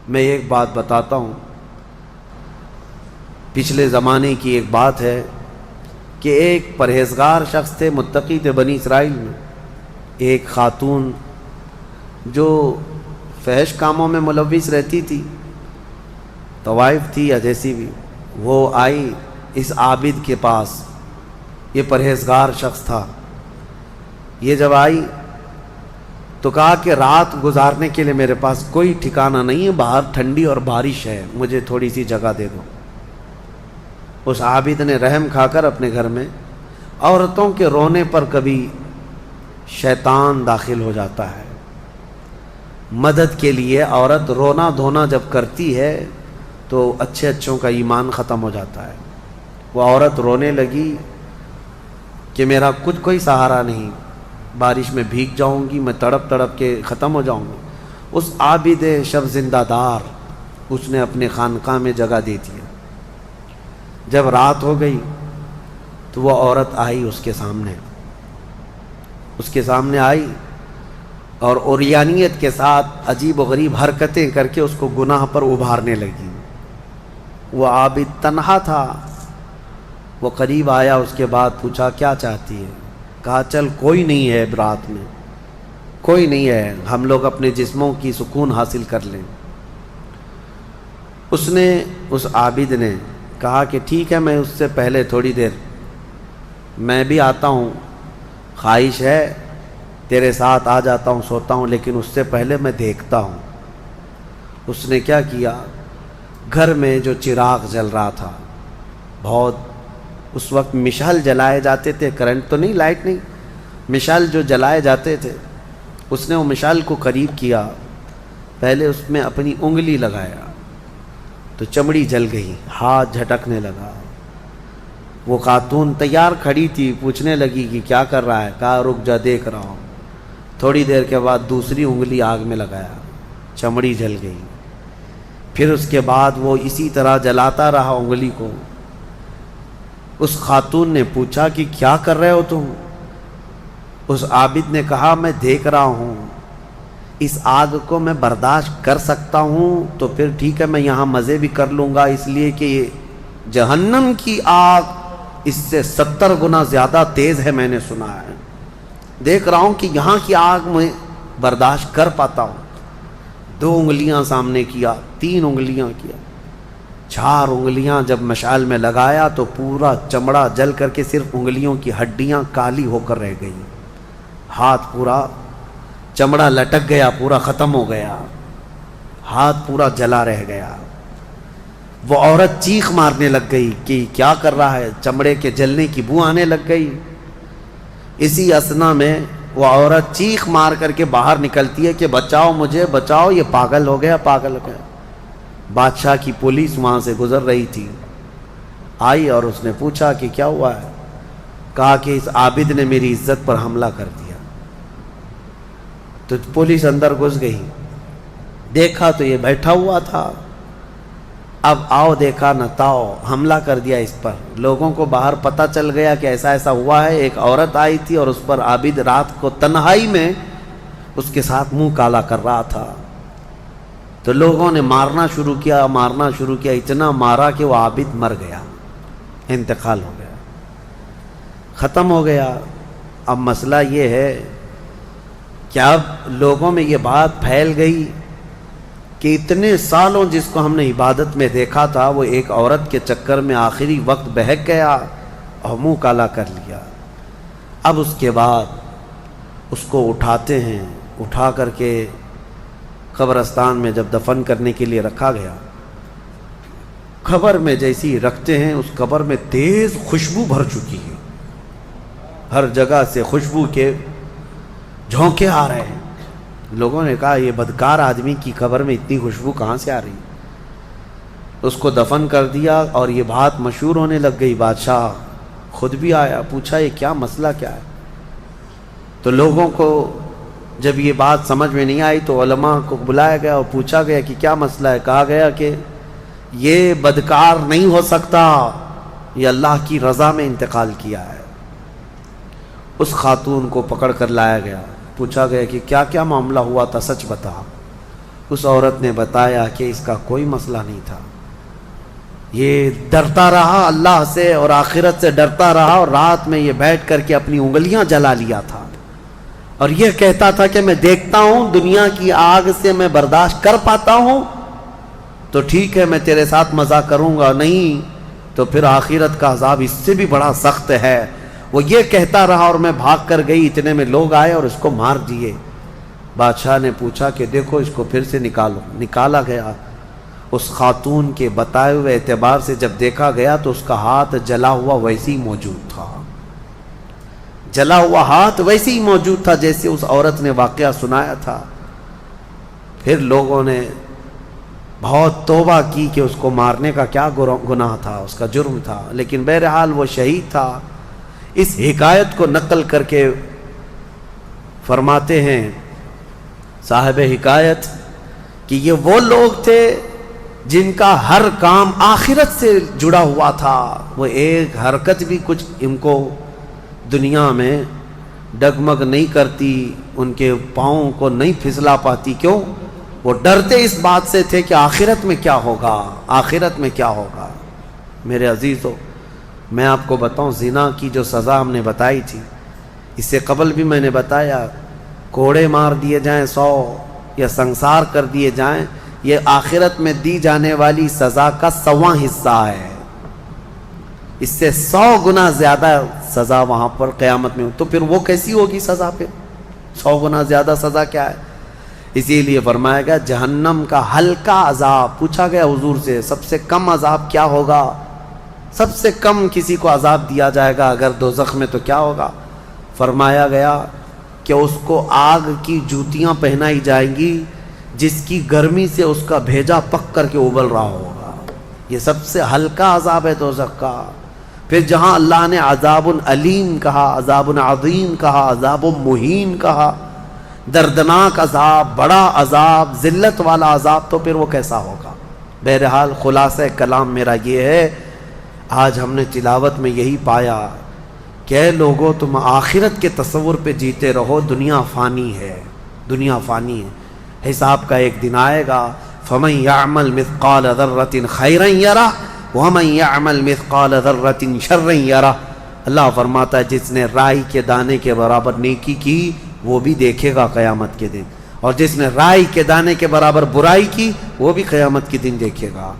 میں ایک بات بتاتا ہوں، پچھلے زمانے کی ایک بات ہے کہ ایک پرہیزگار شخص تھے، متقی تھے بنی اسرائیل میں، ایک خاتون جو فحش کاموں میں ملوث رہتی تھی، طوائف تھی یا جیسی بھی، وہ آئی اس عابد کے پاس، یہ پرہیزگار شخص تھا۔ یہ جب آئی تو کہا کہ رات گزارنے کے لیے میرے پاس کوئی ٹھکانہ نہیں ہے، باہر ٹھنڈی اور بارش ہے، مجھے تھوڑی سی جگہ دے دو۔ اس عابد نے رحم کھا کر اپنے گھر میں عورتوں کے رونے پر کبھی شیطان داخل ہو جاتا ہے، مدد کے لیے عورت رونا دھونا جب کرتی ہے تو اچھوں کا ایمان ختم ہو جاتا ہے۔ وہ عورت رونے لگی کہ میرا کچھ کوئی سہارا نہیں، بارش میں بھیگ جاؤں گی، میں تڑپ تڑپ کے ختم ہو جاؤں گی۔ اس عابد شب زندہ دار اس نے اپنے خانقاہ میں جگہ دی تھی۔ جب رات ہو گئی تو وہ عورت آئی اس کے سامنے آئی اور عریانیت کے ساتھ عجیب و غریب حرکتیں کر کے اس کو گناہ پر ابھارنے لگی۔ وہ عابد تنہا تھا، وہ قریب آیا، اس کے بعد پوچھا کیا چاہتی ہے؟ کہا چل کوئی نہیں ہے، رات میں کوئی نہیں ہے، ہم لوگ اپنے جسموں کی سکون حاصل کر لیں۔ اس عابد نے کہا کہ ٹھیک ہے، میں اس سے پہلے تھوڑی دیر میں بھی آتا ہوں، خواہش ہے تیرے ساتھ آ جاتا ہوں، سوتا ہوں، لیکن اس سے پہلے میں دیکھتا ہوں۔ اس نے کیا کیا، گھر میں جو چراغ جل رہا تھا، بہت اس وقت مشعل جلائے جاتے تھے، کرنٹ تو نہیں، لائٹ نہیں، مشعل جو جلائے جاتے تھے، اس نے وہ مشعل کو قریب کیا، پہلے اس میں اپنی انگلی لگایا تو چمڑی جل گئی، ہاتھ جھٹکنے لگا۔ وہ خاتون تیار کھڑی تھی، پوچھنے لگی کہ کیا کر رہا ہے؟ کہا رک جا، دیکھ رہا ہوں۔ تھوڑی دیر کے بعد دوسری انگلی آگ میں لگایا، چمڑی جل گئی۔ پھر اس کے بعد وہ اسی طرح جلاتا رہا انگلی کو۔ اس خاتون نے پوچھا کہ کیا کر رہے ہو تم؟ اس عابد نے کہا میں دیکھ رہا ہوں، اس آگ کو میں برداشت کر سکتا ہوں تو پھر ٹھیک ہے، میں یہاں مزے بھی کر لوں گا، اس لیے کہ یہ جہنم کی آگ اس سے 70 گنا زیادہ تیز ہے، میں نے سنا ہے۔ دیکھ رہا ہوں کہ یہاں کی آگ میں برداشت کر پاتا ہوں۔ 2 انگلیاں سامنے کیا، 3 انگلیاں کیا، 4 انگلیاں جب مشعل میں لگایا تو پورا چمڑا جل کر کے صرف انگلیوں کی ہڈیاں کالی ہو کر رہ گئی، ہاتھ پورا چمڑا لٹک گیا، پورا ختم ہو گیا، ہاتھ پورا جلا رہ گیا۔ وہ عورت چیخ مارنے لگ گئی کہ کیا کر رہا ہے، چمڑے کے جلنے کی بو آنے لگ گئی۔ اسی اثنا میں وہ عورت چیخ مار کر کے باہر نکلتی ہے کہ بچاؤ مجھے، بچاؤ، یہ پاگل ہو گیا، پاگل ہو گیا۔ بادشاہ کی پولیس وہاں سے گزر رہی تھی، آئی اور اس نے پوچھا کہ کیا ہوا ہے؟ کہا کہ اس عابد نے میری عزت پر حملہ کر دیا۔ تو پولیس اندر گھس گئی، دیکھا تو یہ بیٹھا ہوا تھا، اب آؤ دیکھا نہ تاؤ، حملہ کر دیا اس پر۔ لوگوں کو باہر پتہ چل گیا کہ ایسا ایسا ہوا ہے، ایک عورت آئی تھی اور اس پر عابد رات کو تنہائی میں اس کے ساتھ منہ کالا کر رہا تھا۔ تو لوگوں نے مارنا شروع کیا، اتنا مارا کہ وہ عابد مر گیا، انتقال ہو گیا، ختم ہو گیا۔ اب مسئلہ یہ ہے کہ اب لوگوں میں یہ بات پھیل گئی کہ اتنے سالوں جس کو ہم نے عبادت میں دیکھا تھا، وہ ایک عورت کے چکر میں آخری وقت بہک گیا اور منہ کالا کر لیا۔ اب اس کے بعد اس کو اٹھاتے ہیں، اٹھا کر کے قبرستان میں جب دفن کرنے کے لیے رکھا گیا، قبر میں جیسی رکھتے ہیں، اس قبر میں تیز خوشبو بھر چکی ہے، ہر جگہ سے خوشبو کے جھونکے آ رہے ہیں۔ لوگوں نے کہا یہ بدکار آدمی کی قبر میں اتنی خوشبو کہاں سے آ رہی؟ اس کو دفن کر دیا اور یہ بات مشہور ہونے لگ گئی۔ بادشاہ خود بھی آیا، پوچھا یہ کیا مسئلہ کیا ہے؟ تو لوگوں کو جب یہ بات سمجھ میں نہیں آئی تو علماء کو بلایا گیا اور پوچھا گیا کہ کیا مسئلہ ہے؟ کہا گیا کہ یہ بدکار نہیں ہو سکتا، یہ اللہ کی رضا میں انتقال کیا ہے۔ اس خاتون کو پکڑ کر لایا گیا، پوچھا گیا کہ کیا کیا معاملہ ہوا تھا، سچ بتا۔ اس عورت نے بتایا کہ اس کا کوئی مسئلہ نہیں تھا، یہ ڈرتا رہا اللہ سے اور آخرت سے ڈرتا رہا، اور رات میں یہ بیٹھ کر کے اپنی انگلیاں جلا لیا تھا، اور یہ کہتا تھا کہ میں دیکھتا ہوں دنیا کی آگ سے میں برداشت کر پاتا ہوں تو ٹھیک ہے، میں تیرے ساتھ مزہ کروں گا، نہیں تو پھر آخرت کا عذاب اس سے بھی بڑا سخت ہے۔ وہ یہ کہتا رہا اور میں بھاگ کر گئی، اتنے میں لوگ آئے اور اس کو مار دیے۔ بادشاہ نے پوچھا کہ دیکھو اس کو پھر سے نکالو، نکالا گیا۔ اس خاتون کے بتائے ہوئے اعتبار سے جب دیکھا گیا تو اس کا ہاتھ جلا ہوا ویسے ہی موجود تھا، جلا ہوا ہاتھ ویسے ہی موجود تھا جیسے اس عورت نے واقعہ سنایا تھا۔ پھر لوگوں نے بہت توبہ کی کہ اس کو مارنے کا کیا گناہ تھا، اس کا جرم تھا، لیکن بہرحال وہ شہید تھا۔ اس حکایت کو نقل کر کے فرماتے ہیں صاحب حکایت کہ یہ وہ لوگ تھے جن کا ہر کام آخرت سے جڑا ہوا تھا، وہ ایک حرکت بھی کچھ ان کو دنیا میں ڈگمگ نہیں کرتی، ان کے پاؤں کو نہیں پھسلا پاتی۔ کیوں؟ وہ ڈرتے اس بات سے تھے کہ آخرت میں کیا ہوگا، آخرت میں کیا ہوگا۔ میرے عزیزو، میں آپ کو بتاؤں زنا کی جو سزا ہم نے بتائی تھی، اس سے قبل بھی میں نے بتایا، کوڑے مار دیے جائیں 100 یا سنسار کر دیے جائیں، یہ آخرت میں دی جانے والی سزا کا 100واں حصہ ہے، اس سے 100 گنا زیادہ سزا وہاں پر قیامت میں۔ تو پھر وہ کیسی ہوگی سزا؟ پھر 100 گنا زیادہ سزا کیا ہے؟ اسی لیے فرمایا گیا جہنم کا ہلکا عذاب۔ پوچھا گیا حضور سے سب سے کم عذاب کیا ہوگا؟ سب سے کم کسی کو عذاب دیا جائے گا اگر دوزخ میں تو کیا ہوگا؟ فرمایا گیا کہ اس کو آگ کی جوتیاں پہنائی جائیں گی جس کی گرمی سے اس کا بھیجا پک کر کے ابل رہا ہوگا۔ یہ سب سے ہلکا عذاب ہے دوزخ کا۔ پھر جہاں اللہ نے عذاب علیم کہا، عذاب عظیم کہا، عذاب مہین کہا، دردناک عذاب، بڑا عذاب، ذلت والا عذاب، تو پھر وہ کیسا ہوگا؟ بہرحال خلاصہ کلام میرا یہ ہے، آج ہم نے تلاوت میں یہی پایا کہ اے لوگو تم آخرت کے تصور پہ جیتے رہو، دنیا فانی ہے، دنیا فانی ہے، حساب کا ایک دن آئے گا۔ فَمَن يَعْمَلْ مِثْقَالَ ذَرَّةٍ خَيْرًا يَرَهُ وَمَن يَعْمَلْ مِثْقَالَ ذَرَّةٍ شَرًّا يَرَهُ۔ اللہ فرماتا ہے جس نے رائی کے دانے کے برابر نیکی کی وہ بھی دیکھے گا قیامت کے دن، اور جس نے رائی کے دانے کے برابر برائی کی وہ بھی قیامت کے دن دیکھے گا۔